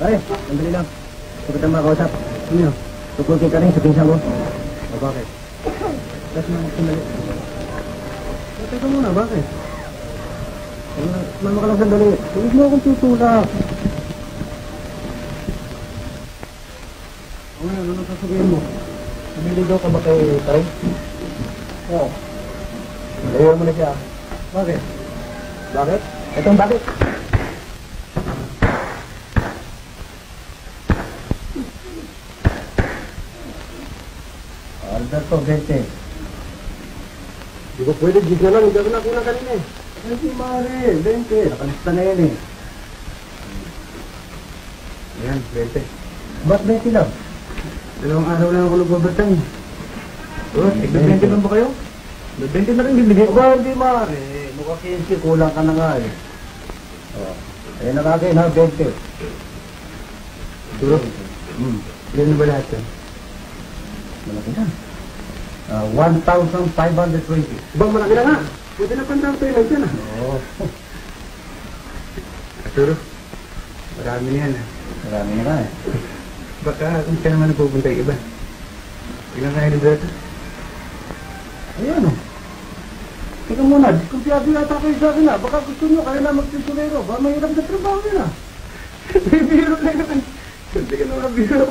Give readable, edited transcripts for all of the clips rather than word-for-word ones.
Pare, sandali lang. Gusto kita makausap. Ano yun? Tukulkin ka rin sa pinsan ko. O bakit? Tapos sandali. Teka muna, bakit? Mama ka lang sandali. Huwag mo akong tutulak. O ngayon, ano sasabihin mo? Nabiligaw ka ba kay Taray? Oo. Layo mo na siya. Bakit? Bakit? Itong bakit? Alberto, Gete. Di ba pwede? Gig na lang. Hindi ako nakulang kanina eh. Hindi maaari. 20. Nakalista na yan eh. Ayan, 20. Ba't 20 lang? 2 araw lang ako nag-overtime. Oh, 20 lang ba kayo? 20 na rin bibigay ko. Ba, hindi maaari. Mukha 15, kulang ka na nga eh. Oh. Ayan na kagay na, 20. Siguro? Yan ba lahat yan? Malaki na. 1,520. Bang, malaki na nga. Pwede na pang down payment yan ah. Oo. Siguro? Marami na yan ah. Marami na nga eh. Baka kung siya naman nagpupunta yung iba. Ilang kayo ni Breta? Ayan o. Teka muna, diskumpiyado yata kayo sa akin ah. Baka gusto nyo kayo na magsisulero. Baka mahirap na trabaho yun ah. May biro na yun. Hindi ka naman biro.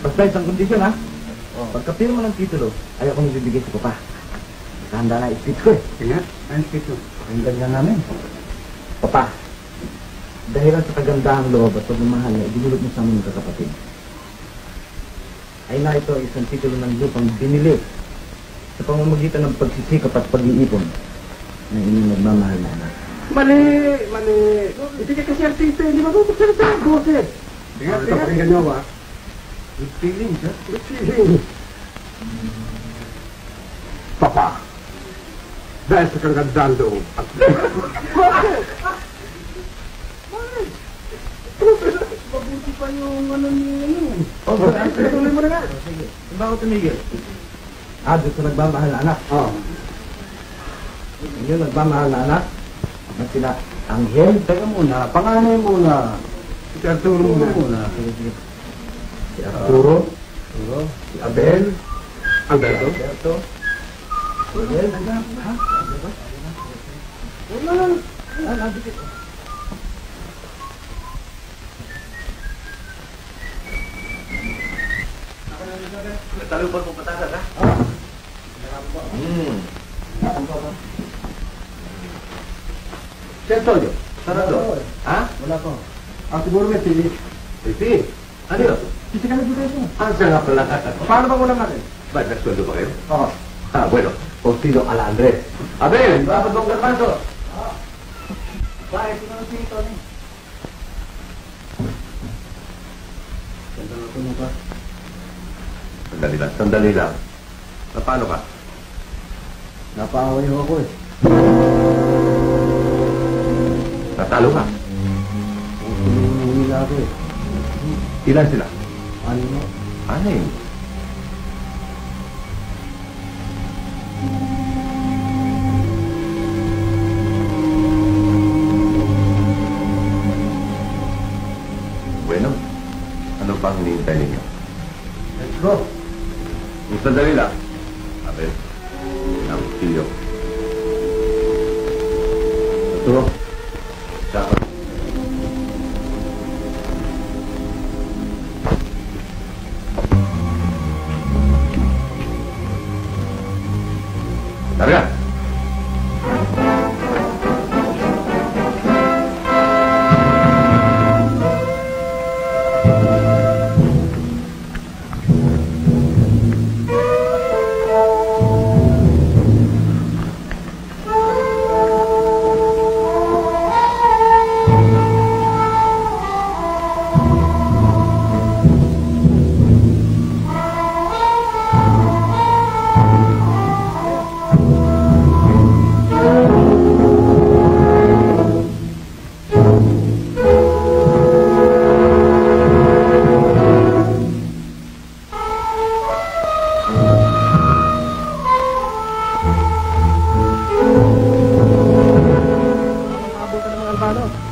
Basta isang kondisyon ha. Pagka-firma ng titulo, ayaw kong ibibigay sa papa. Nakahanda na i-speech ko eh. Kaya, ang speech mo. Pakinggan nga namin. Papa, dahil sa kagandahang loob at pagmamahal na idinulot mo sa aming kakapatid, ay na ito isang titulo ng lupang binili sa pamamagitan ng pagsisikap at pag-iipon ng inyong nagmamahal na anak. Mali! Mali! Hindi ka kasi artista, hindi matutugsalita ang boses. Tingnan, pakinggan nyo ba? Good feelings, ha? Good feelings. Papa, dahil sa kagandahang loob at... Bakit? Mabuti pa yung ano niya. Oh, tuloy mo na nga. Sige. Diba ako tumigil? Doon sa nagmamahal na anak. Oo. Yung nagmamahal na anak, na sila Angel. Teka muna, panganay muna. Si Arturo muna. Sige. Si Arturo. Si Abel. Alberto. Abel. Ha? Wala lang. Dikit. Nagtalo pa kung patatas, ha? Sir Toyo, sarado. Ha? Wala ko. Siguro may pili. Pili? Ano yun? Kasi ka nagbigay ko. Siya nga pala. Paano bang ulam natin? Ba't nagsuweldo ba kayo? Oo. Bueno. Postino ala Andres. Abel, bakit bang kalpanto? Bakit? Ito na si Tony. Ganda na ito mo pa. Sandali lang. Paano ka? Napaaway ho ako eh. Natalo ka? Humila ako eh. Ilan sila? 6. 6? Bueno, ano bang hinihintay ninyo? Let's go! Sandali lang. Abel, ang tiyo. Ito. Saka. Targa!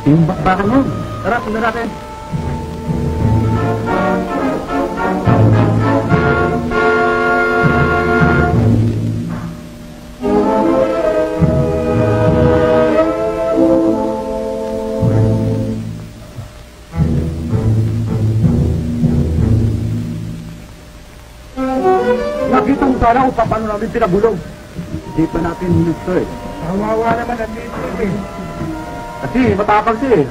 Yung bakbakan mo. Tara, sundan natin. Nakita mo sana kung paano namin pinabulong. Hindi pa natin minuto eh. Kawawa naman ang misis eh. Kasi matapang siya eh.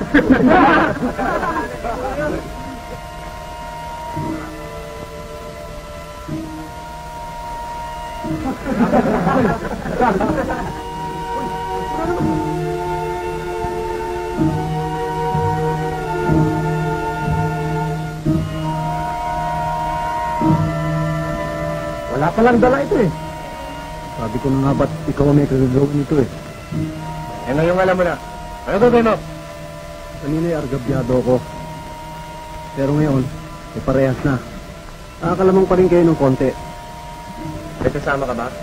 Wala palang dala ito eh. Sabi ko na nga ba't ikaw ang may kagagawin nito eh. Eh ngayon alam mo na. Ano gagawin mo? Kanina ay argabyado ako. Pero ngayon, may parehas na. Nakakalamang pa rin kayo ng konti. May kasama ka ba?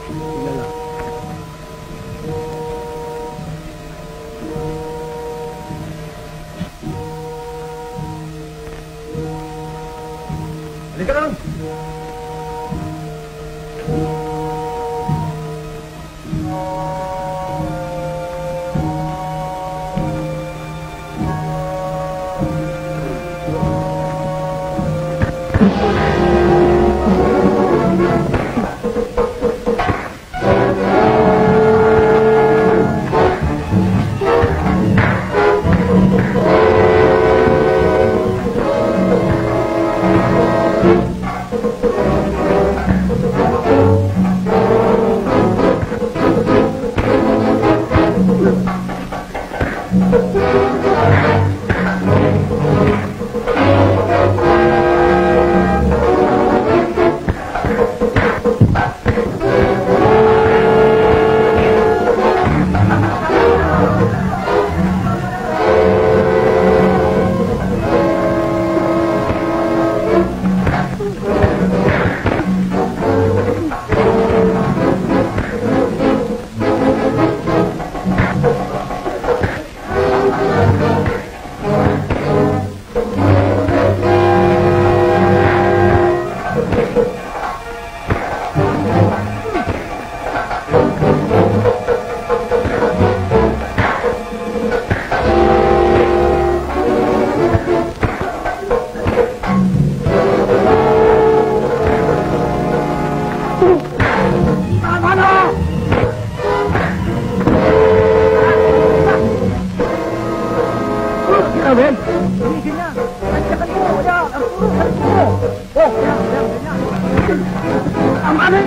Sila lang. Halika lang! Ang ano?